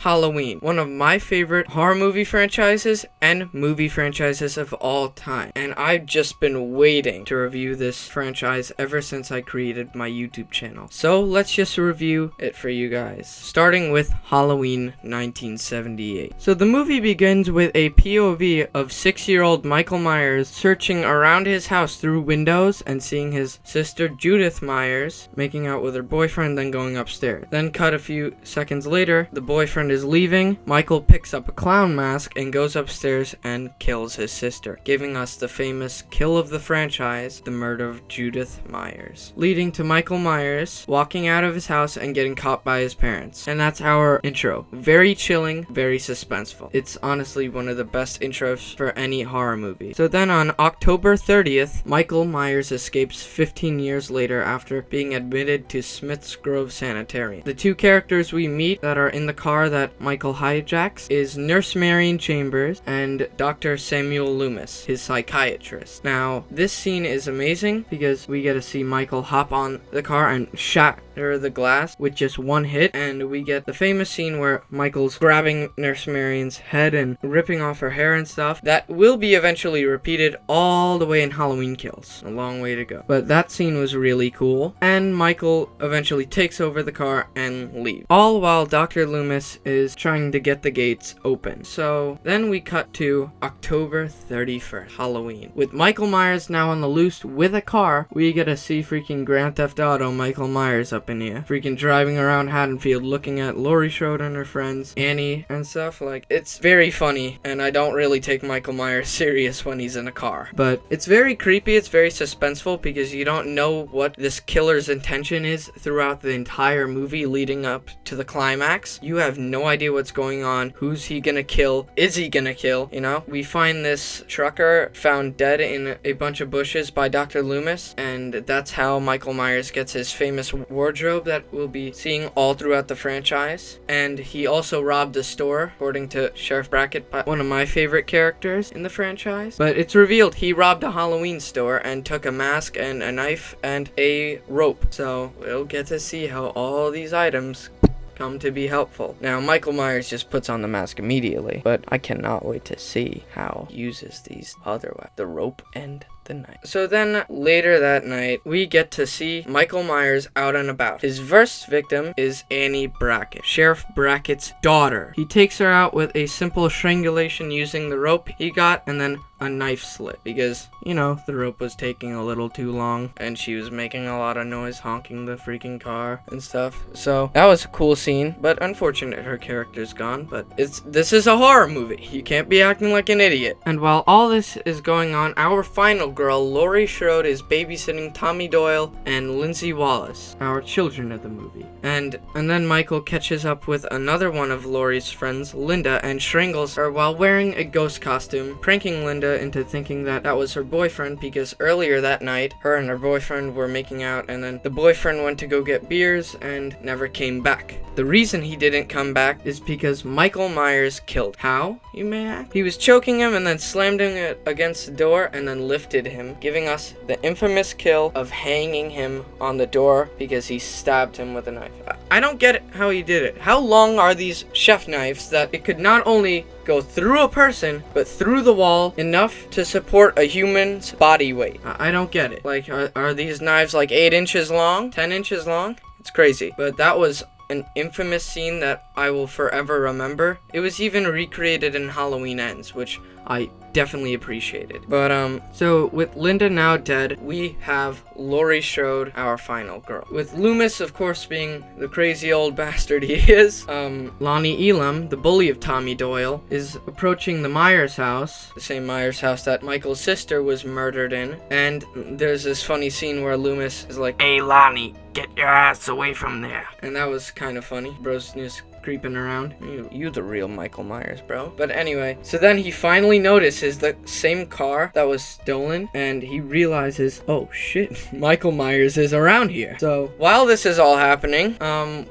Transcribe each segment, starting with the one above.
Halloween, one of my favorite horror movie franchises and movie franchises of all time. And I've just been waiting to review this franchise ever since I created my YouTube channel. So let's just review it for you guys. Starting with Halloween 1978. So the movie begins with a POV of 6-year-old Michael Myers searching around his house through windows and seeing his sister Judith Myers making out with her boyfriend, then going upstairs. Then cut a few seconds later, the boyfriend is leaving. Michael picks up a clown mask and goes upstairs and kills his sister, giving us the famous kill of the franchise, the murder of Judith Myers, leading to Michael Myers walking out of his house and getting caught by his parents. And that's our intro. Very chilling, very suspenseful. It's honestly one of the best intros for any horror movie. So then on October 30th, Michael Myers escapes 15 years later after being admitted to Smith's Grove Sanitarium. The two characters we meet that are in the car that Michael hijacks is Nurse Marion Chambers and Dr. Samuel Loomis, his psychiatrist. Now, this scene is amazing because we get to see Michael hop on the car and shatter the glass with just one hit, and we get the famous scene where Michael's grabbing Nurse Marion's head and ripping off her hair and stuff. That will be eventually repeated all the way in Halloween Kills. A long way to go. But that scene was really cool, and Michael eventually takes over the car and leaves. All while Dr. Loomis is trying to get the gates open. So then we cut to October 31st, Halloween. With Michael Myers now on the loose with a car, we get to see freaking Grand Theft Auto Michael Myers up in here. Freaking driving around Haddonfield looking at Laurie Strode and her friends, Annie and stuff. Like, it's very funny, and I don't really take Michael Myers serious when he's in a car. But it's very creepy, it's very suspenseful because you don't know what this killer's intention is throughout the entire movie leading up to the climax. You have no idea what's going on. Who's he gonna kill? Is he gonna kill? You know? We find this trucker found dead in a bunch of bushes by Dr. Loomis, and that's how Michael Myers gets his famous wardrobe that we'll be seeing all throughout the franchise. And he also robbed a store, according to Sheriff Brackett, one of my favorite characters in the franchise. But it's revealed he robbed a Halloween store and took a mask and a knife and a rope. So we'll get to see how all these items come to be helpful. Now, Michael Myers just puts on the mask immediately, but I cannot wait to see how he uses these other weapons, the rope and the night. So then later that night, we get to see Michael Myers out and about. His first victim is Annie Brackett, Sheriff Brackett's daughter. He takes her out with a simple strangulation using the rope he got and then a knife slit because, you know, the rope was taking a little too long and she was making a lot of noise honking the freaking car and stuff. So that was a cool scene, but unfortunate her character's gone. But this is a horror movie. You can't be acting like an idiot. And while all this is going on, our final girl, Laurie Strode, is babysitting Tommy Doyle and Lindsay Wallace, our children of the movie. And then Michael catches up with another one of Laurie's friends, Linda, and strangles her while wearing a ghost costume, pranking Linda into thinking that was her boyfriend because earlier that night, her and her boyfriend were making out, and then the boyfriend went to go get beers and never came back. The reason he didn't come back is because Michael Myers killed. How, you may ask? He was choking him and then slammed him against the door and then lifted him, giving us the infamous kill of hanging him on the door because he stabbed him with a knife. I don't get how he did it. How long are these chef knives that it could not only go through a person, but through the wall enough to support a human's body weight? I don't get it. Like, are these knives like 8 inches long? 10 inches long? It's crazy. But that was an infamous scene that I will forever remember. It was even recreated in Halloween Ends, which I definitely appreciated. But so with Linda now dead, we have Laurie Strode, our final girl. With Loomis, of course, being the crazy old bastard he is, Lonnie Elam, the bully of Tommy Doyle, is approaching the Myers house, the same Myers house that Michael's sister was murdered in. And there's this funny scene where Loomis is like, "Hey Lonnie, get your ass away from there." And that was kind of funny. Bro's just creeping around. You the real Michael Myers, bro. But anyway, so then he finally notices the same car that was stolen, and he realizes, oh shit, Michael Myers is around here. So while this is all happening,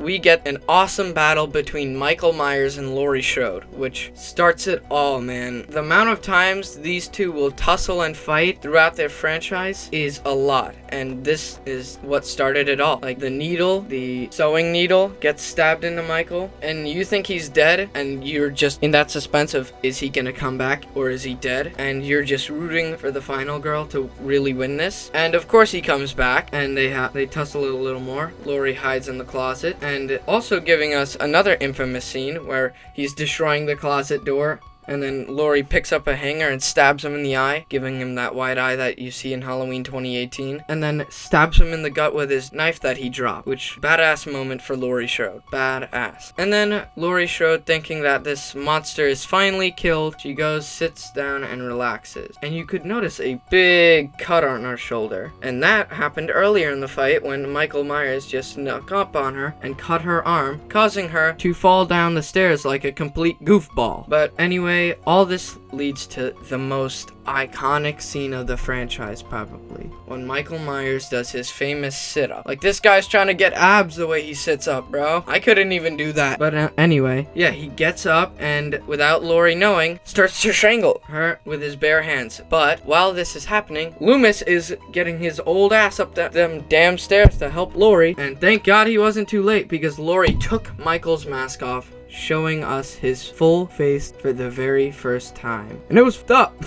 we get an awesome battle between Michael Myers and Laurie Strode, which starts it all, man. The amount of times these two will tussle and fight throughout their franchise is a lot, and this is what started it all. Like, the needle, the sewing needle gets stabbed into Michael, and you think he's dead, and you're just in that suspense of, is he gonna come back or is he dead? And you're just rooting for the final girl to really win this. And of course he comes back, and they tussle a little more. Laurie hides in the closet, and also giving us another infamous scene where he's destroying the closet door. And then Laurie picks up a hanger and stabs him in the eye, giving him that wide eye that you see in Halloween 2018. And then stabs him in the gut with his knife that he dropped, which badass moment for Laurie Strode. Badass. And then Laurie Strode, thinking that this monster is finally killed, she goes, sits down, and relaxes. And you could notice a big cut on her shoulder. And that happened earlier in the fight when Michael Myers just snuck up on her and cut her arm, causing her to fall down the stairs like a complete goofball. But anyway, all this leads to the most iconic scene of the franchise, probably, when Michael Myers does his famous sit-up. Like, this guy's trying to get abs the way he sits up, bro. I couldn't even do that. But anyway, yeah, he gets up and, without Laurie knowing, starts to strangle her with his bare hands. But while this is happening, Loomis is getting his old ass up them damn stairs to help Laurie. And thank God he wasn't too late, because Laurie took Michael's mask off, showing us his full face for the very first time. And it was fucked up.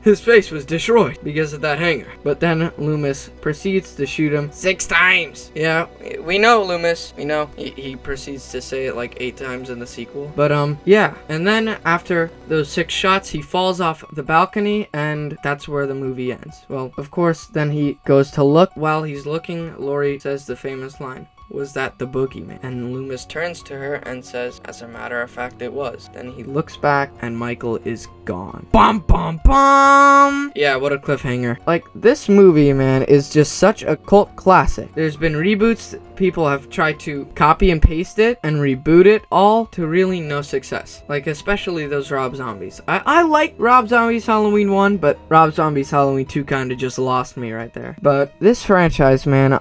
His face was destroyed because of that hanger. But then Loomis proceeds to shoot him 6 times. Yeah, we know Loomis. We know. He proceeds to say it like 8 times in the sequel. But yeah. And then after those 6 shots, he falls off the balcony, and that's where the movie ends. Well, of course, then he goes to look. While he's looking, Laurie says the famous line, "Was that the boogeyman?" And Loomis turns to her and says, "As a matter of fact, it was." Then he looks back, and Michael is gone. Bum, bum, bum! Yeah, what a cliffhanger. Like, this movie, man, is just such a cult classic. There's been reboots. People have tried to copy and paste it and reboot it, all to really no success. Like, especially those Rob Zombies. I like Rob Zombie's Halloween 1, but Rob Zombie's Halloween 2 kind of just lost me right there. But this franchise, man,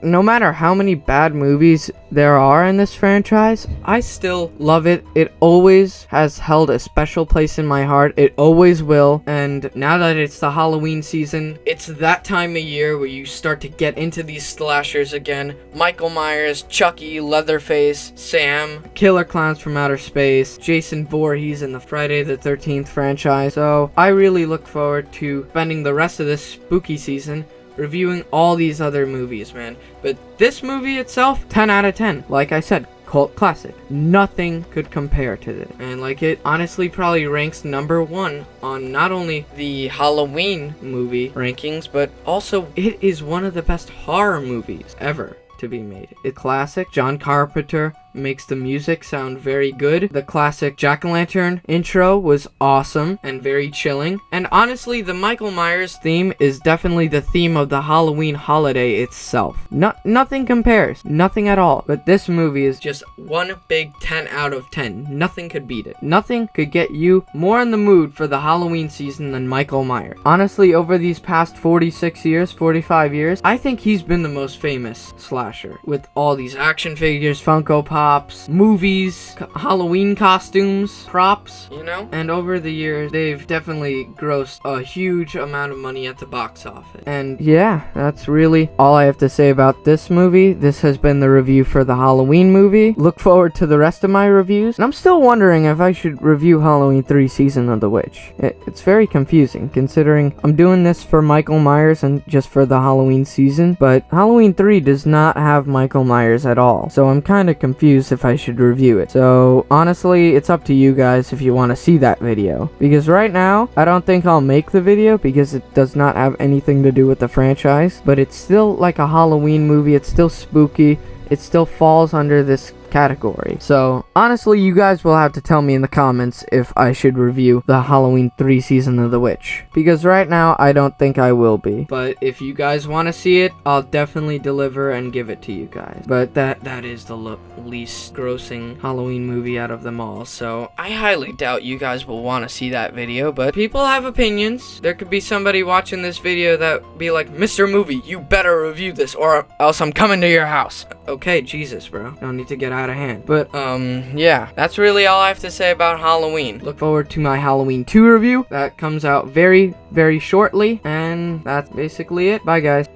no matter how many bad movies there are in this franchise, I still love it. It always has held a special place in my heart. It always will. And now that it's the Halloween season, it's that time of year where you start to get into these slashers again. Michael Myers, Chucky, Leatherface, Sam, Killer Clowns from Outer Space, Jason Voorhees in the Friday the 13th franchise. So I really look forward to spending the rest of this spooky season reviewing all these other movies, man. But this movie itself, 10 out of 10. Like I said, cult classic. Nothing could compare to this. And like, it honestly probably ranks number 1 on not only the Halloween movie rankings, but also it is one of the best horror movies ever to be made. It's classic. John Carpenter makes the music sound very good. The classic Jack-o'-lantern intro was awesome and very chilling. And honestly, the Michael Myers theme is definitely the theme of the Halloween holiday itself. Nothing compares. Nothing at all. But this movie is just one big 10 out of 10. Nothing could beat it. Nothing could get you more in the mood for the Halloween season than Michael Myers. Honestly, over these past 46 years, 45 years, I think he's been the most famous slasher. With all these action figures, Funko Pop, movies, Halloween costumes, props, you know? And over the years, they've definitely grossed a huge amount of money at the box office. And yeah, that's really all I have to say about this movie. This has been the review for the Halloween movie. Look forward to the rest of my reviews. And I'm still wondering if I should review Halloween 3 Season of the Witch. It's very confusing, considering I'm doing this for Michael Myers and just for the Halloween season, but Halloween 3 does not have Michael Myers at all. So I'm kind of confused if I should review it. So honestly, it's up to you guys if you want to see that video, because right now I don't think I'll make the video because it does not have anything to do with the franchise, but it's still like a Halloween movie. It's still spooky. It still falls under this category. So honestly, you guys will have to tell me in the comments if I should review the Halloween 3 Season of the Witch, because right now I don't think I will be. But if you guys want to see it, I'll definitely deliver and give it to you guys. But that is the least grossing Halloween movie out of them all, so I highly doubt you guys will want to see that video. But people have opinions. There could be somebody watching this video that be like, "Mr. Movie, you better review this or else I'm coming to your house." Okay, Jesus, bro. Don't need to get out of hand. But yeah, that's really all I have to say about Halloween. Look forward to my Halloween 2 review that comes out very, very shortly, and that's basically it. Bye, guys.